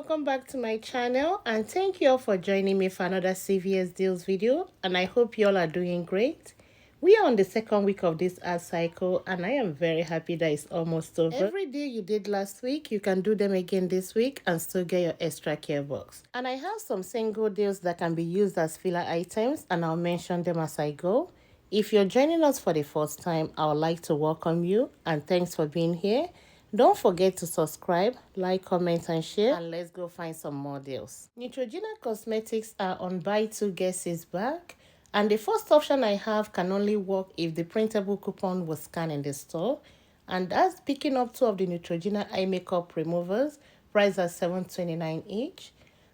welcome back to my channel, and thank you all for joining me for another CVS deals video, and I hope you all are doing great. We are on the second week of this ad cycle, and I am very happy that it's almost over. Every deal you did last week, you can do them again this week and still get your extra care box. And I have some single deals that can be used as filler items, and I'll mention them as I go. If you're joining us for the first time, I would like to welcome you, and thanks for being here. Don't forget to subscribe, like, comment, and share, and let's go find some more deals. Neutrogena Cosmetics are on buy two get six back, and the first option I have can only work if the printable coupon was scanned in the store, and that's picking up two of the Neutrogena eye makeup removers, priced at $7.29 each,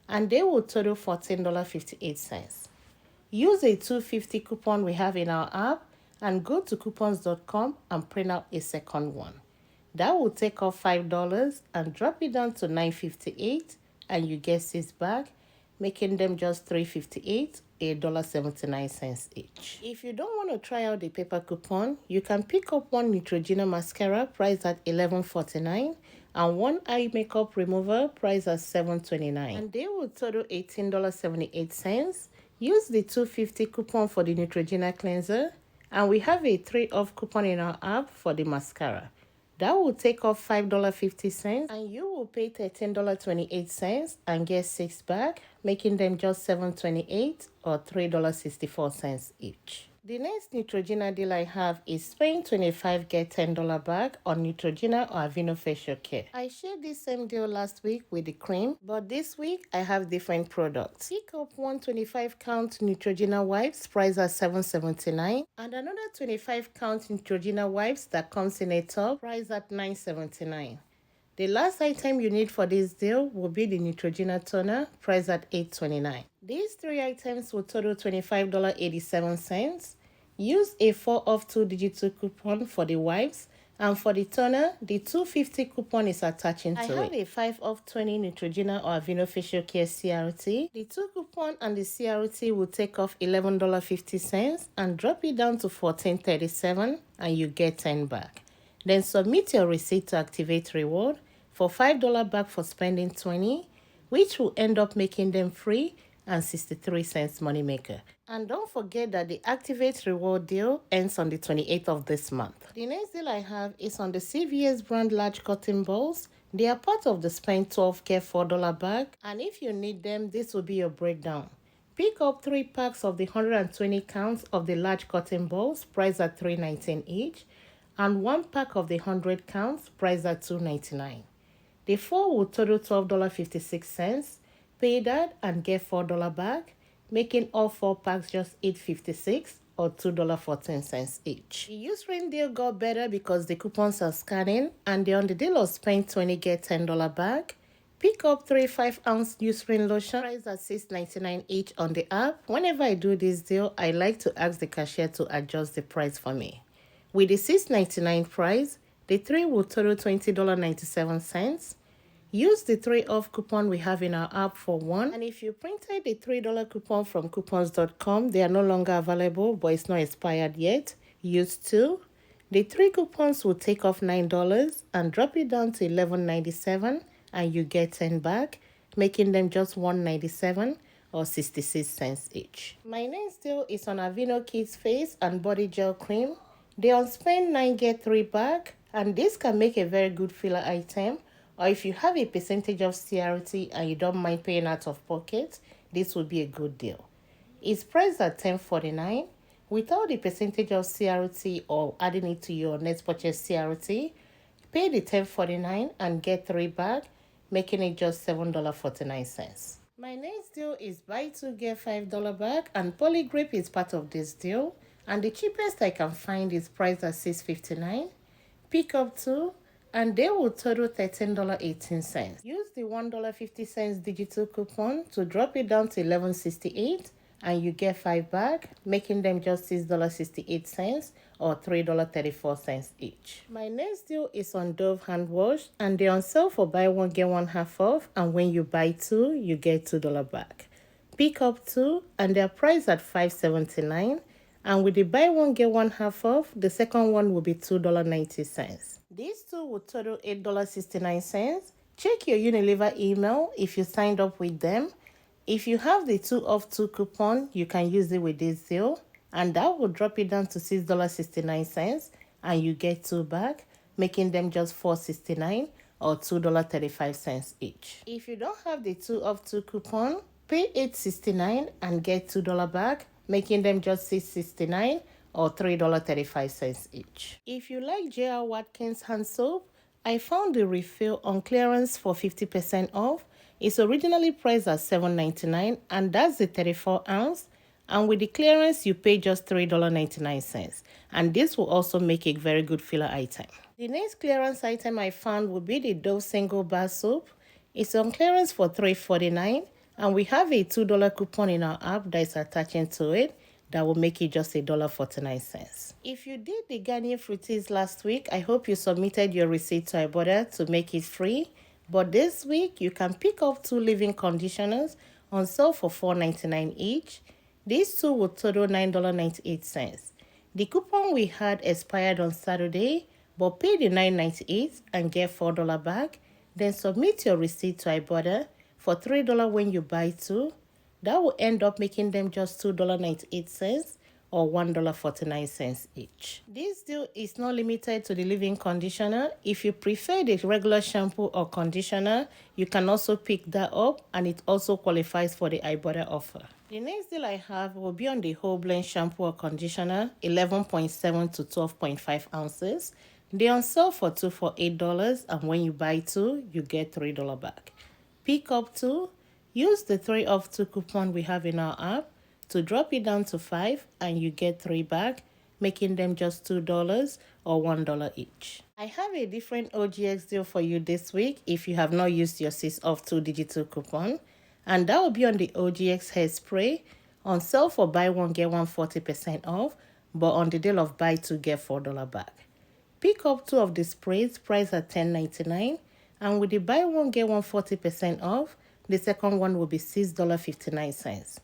and they will total $14.58. Use a $2.50 coupon we have in our app and go to coupons.com and print out a second one. That will take off $5 and drop it down to $9.58, and you get 6 back, making them just $3.58, $1.79 each. If you don't want to try out the paper coupon, you can pick up one Neutrogena mascara priced at $11.49 and one eye makeup remover priced at $7.29, and they will total $18.78. Use the $2.50 coupon for the Neutrogena cleanser, and we have a 3 off coupon in our app for the mascara. That will take off $5.50, and you will pay $13.28 and get 6 back, making them just $7.28 or $3.64 each. The next Neutrogena deal I have is spend $25 get $10 back on Neutrogena or Aveeno facial care. I shared this same deal last week with the cream, but this week I have different products. Pick up one 25-count Neutrogena wipes priced at $7.79 and another 25-count Neutrogena wipes that comes in a tub priced at $9.79. The last item you need for this deal will be the Neutrogena toner, priced at $8.29. These 3 items will total $25.87. Use a 4 off 2 digital coupon for the wipes, and for the toner, the $2.50 coupon is attaching to it. I have a 5 off 20 Neutrogena or Aveeno facial care CRT. The 2 coupon and the CRT will take off $11.50 and drop it down to $14.37, and you get 10 back. Then submit your receipt to activate reward for $5 back for spending 20, which will end up making them free and 63 cents moneymaker. And don't forget that the activate reward deal ends on the 28th of this month. The next deal I have is on the CVS brand large cotton balls. They are part of the spend 12 get $4 bag, and if you need them, this will be your breakdown. Pick up 3 packs of the 120 counts of the large cotton balls priced at $3.19 each, and 1 pack of the 100 counts priced at $2.99. The 4 will total $12.56. Pay that and get $4 back, making all 4 packs just $8.56 or $2.14 each. The Eucerin deal got better because the coupons are scanning, and they're on the deal of spend 20 get $10 back. Pick up 3 5-ounce Eucerin lotion priced at $6.99 each on the app. Whenever I do this deal, I like to ask the cashier to adjust the price for me. With the $6.99 price, the 3 will total $20.97. Use the 3 off coupon we have in our app for 1. And if you printed the $3 coupon from coupons.com, they are no longer available, but it's not expired yet. Use 2. The 3 coupons will take off $9 and drop it down to $11.97, and you get 10 back, making them just $1.97 or 66 cents each. My next deal is on Aveeno Kids Face and Body Gel Cream. They on spend 9 get 3 back, and this can make a very good filler item. Or if you have a percentage of CRT and you don't mind paying out of pocket, this would be a good deal. It's priced at $10.49. Without the percentage of CRT or adding it to your next purchase CRT, pay the $10.49 and get 3 back, making it just $7.49. My next deal is buy 2 get $5 back, and Polygrape is part of this deal. And the cheapest I can find is priced at $6.59. Pick up 2, and they will total $13.18. Use the $1.50 digital coupon to drop it down to $11.68, and you get 5 back, making them just $6.68 or $3.34 each. My next deal is on Dove hand wash, and they're on sale for buy 1 get 1 half off, and when you buy 2, you get $2 back. Pick up 2, and they're priced at $5.79. And with the buy 1 get 1 half off, the second one will be $2.90. These two will total $8.69. Check your Unilever email if you signed up with them. If you have the 2 off 2 coupon, you can use it with this deal, and that will drop it down to $6.69, and you get 2 back, making them just $4.69 or $2.35 each. If you don't have the 2 off 2 coupon, pay $8.69 and get $2 back, making them just $6.69 or $3.35 each. If you like J.R. Watkins hand soap, I found the refill on clearance for 50% off. It's originally priced at $7.99, and that's the 34 ounce. And with the clearance, you pay just $3.99. And this will also make a very good filler item. The next clearance item I found would be the Dove Single Bar Soap. It's on clearance for $3.49, and we have a $2 coupon in our app that is attaching to it that will make it just $1.49. If you did the Garnier Fructis last week, I hope you submitted your receipt to Ibotta to make it free. But this week, you can pick up 2 leave-in conditioners on sale for $4.99 each. These 2 will total $9.98. The coupon we had expired on Saturday, but pay the $9.98 and get $4 back. Then submit your receipt to Ibotta for $3 when you buy 2. That will end up making them just $2.98 or $1.49 each. This deal is not limited to the leave-in conditioner. If you prefer the regular shampoo or conditioner, you can also pick that up, and it also qualifies for the Ibotta offer. The next deal I have will be on the whole blend shampoo or conditioner, 11.7 to 12.5 ounces. They're on sale for 2 for $8, and when you buy 2, you get $3 back. Pick up 2. Use the 3 off 2 coupon we have in our app to drop it down to 5, and you get 3 back, making them just $2 or $1 each. I have a different OGX deal for you this week if you have not used your 6 off 2 digital coupon, and that will be on the OGX hairspray on sale for buy 1 get 1 40% off, but on the deal of buy 2 get $4 back. Pick up 2 of the sprays priced at $10.99, and with the buy 1 get 1 40% off, the second one will be $6.59.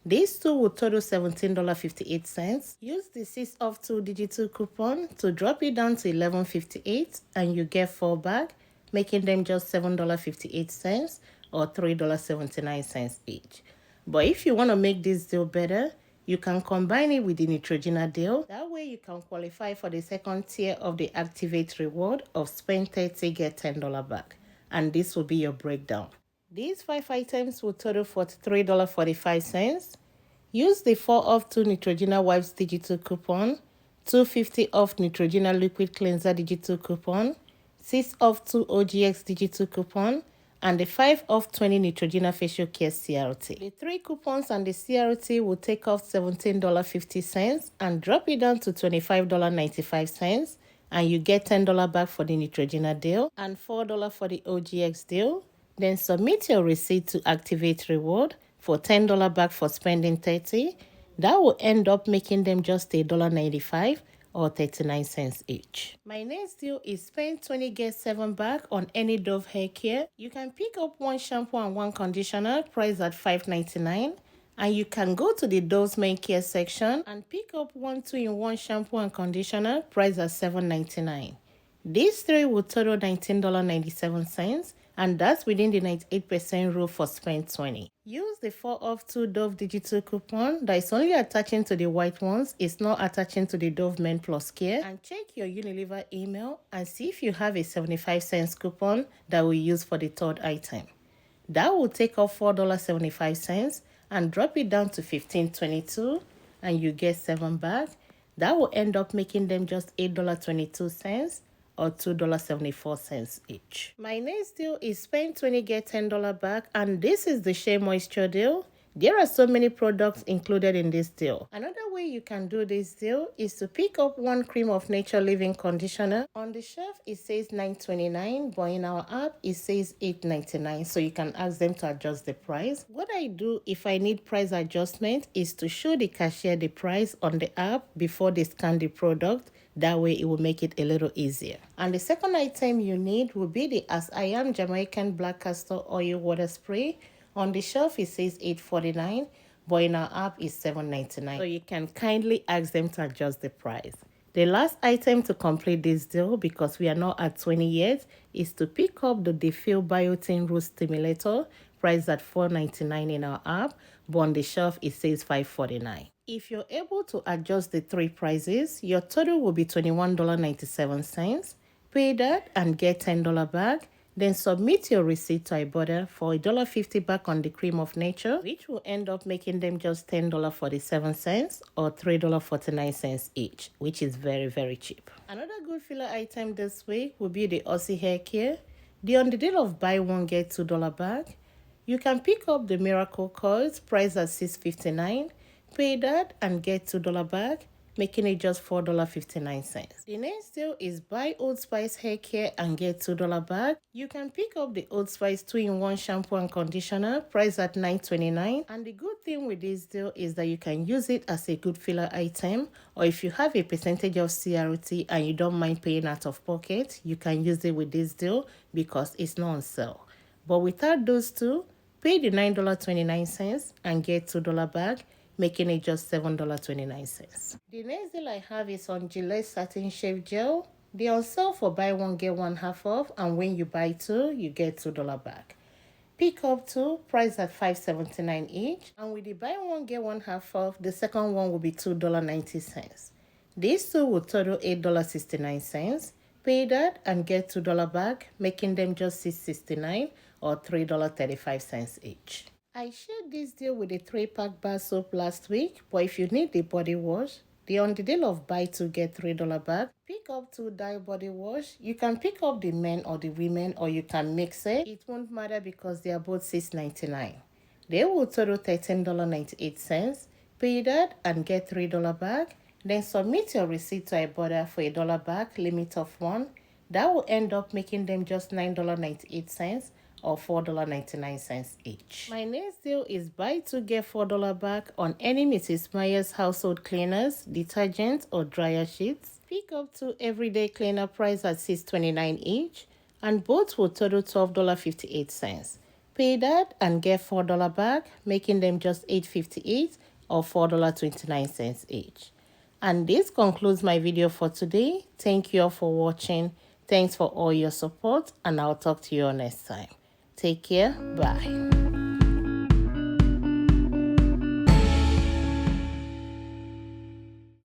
These 2 will total $17.58. Use the 6 off 2 digital coupon to drop it down to $11.58, and you get 4 back, making them just $7.58 or $3.79 each. But if you want to make this deal better, you can combine it with the Neutrogena deal. That way you can qualify for the second tier of the Activate reward of spend 30 get $10 back. And this will be your breakdown. These 5 items will total $43.45. Use the 4 off 2 Neutrogena wipes digital coupon, $2.50 off Neutrogena liquid cleanser digital coupon, 6 off 2 OGX digital coupon, and the 5 off 20 Neutrogena facial care CRT. The 3 coupons and the CRT will take off $17.50 and drop it down to $25.95, and you get $10 back for the Neutrogena deal and $4 for the OGX deal. Then submit your receipt to Activate Reward for $10 back for spending $30. That will end up making them just $1.95 or 39 cents each. My next deal is spend 20 get 7 back on any Dove hair care. You can pick up 1 shampoo and 1 conditioner priced at $5.99, and you can go to the Dove's main care section and pick up 1 2-in-1 shampoo and conditioner priced at $7.99. These 3 will total $19.97, and that's within the 98% rule for spend 20. Use the 4 off 2 Dove digital coupon that is only attaching to the white ones. It's not attaching to the Dove Men Plus Care. And check your Unilever email and see if you have a 75 cents coupon that we use for the 3rd item. That will take off $4.75 and drop it down to $15.22, and you get 7 back. That will end up making them just $8.22 or $2.74 each. My next deal is spend 20 get $10 back, and this is the Shea Moisture deal. There are so many products included in this deal. Another way you can do this deal is to pick up 1 Cream of Nature leave-in conditioner. On the shelf it says $9.29, but in our app it says $8.99, so you can ask them to adjust the price. What I do if I need price adjustment is to show the cashier the price on the app before they scan the product. That way it will make it a little easier. And the second item you need will be the As I Am Jamaican Black Castor Oil Water Spray. On the shelf it says $8.49, but in our app it's $7.99. So you can kindly ask them to adjust the price. The last item to complete this deal, because we are not at 20 yet, is to pick up the Defill Biotin Root Stimulator, priced at $4.99 in our app, but on the shelf it says $5.49. If you're able to adjust the three prices, your total will be $21.97. Pay that and get $10 back. Then submit your receipt to Ibotta for $1.50 back on the Cream of Nature, which will end up making them just $10.47 or $3.49 each, which is very, very cheap. Another good filler item this week will be the Aussie Hair Care. The on the deal of buy one get $2 back. You can pick up the Miracle Coils priced at $6.59. Pay that and get $2 back, making it just $4.59. The next deal is buy Old Spice hair care and get $2 back. You can pick up the Old Spice 2-in-1 shampoo and conditioner priced at $9.29. And the good thing with this deal is that you can use it as a good filler item, or if you have a percentage of CRT and you don't mind paying out of pocket, you can use it with this deal because it's not on sale. But without those two, pay the $9.29 and get $2 back, making it just $7.29. The next deal I have is on Gillette Satin Shave Gel. They're on sale for buy one get one half off, and when you buy two, you get $2 back. Pick up two, priced at $5.79 each, and with the buy one get one half off, the second one will be $2.90. These two will total $8.69. Pay that and get $2 back, making them just $6.69 or $3.35 each. I shared this deal with a 3-pack bar soap last week, but if you need the body wash, they're on the deal of buy two get $3 back. Pick up two dye body wash. You can pick up the men or the women, or you can mix it. It won't matter because they are both $6.99. They will total $13.98. Pay that and get $3 back. Then submit your receipt to Ibotta for $1 back, limit of 1. That will end up making them just $9.98 or $4.99 each. My next deal is buy two get $4 back on any Mrs. Meyer's household cleaners, detergents, or dryer sheets. Pick up two everyday cleaner price at $6.29 each, and both will total $12.58. Pay that and get $4 back, making them just $8.58 or $4.29 each. And this concludes my video for today. Thank you all for watching. Thanks for all your support, and I'll talk to you all next time. Take care. Bye.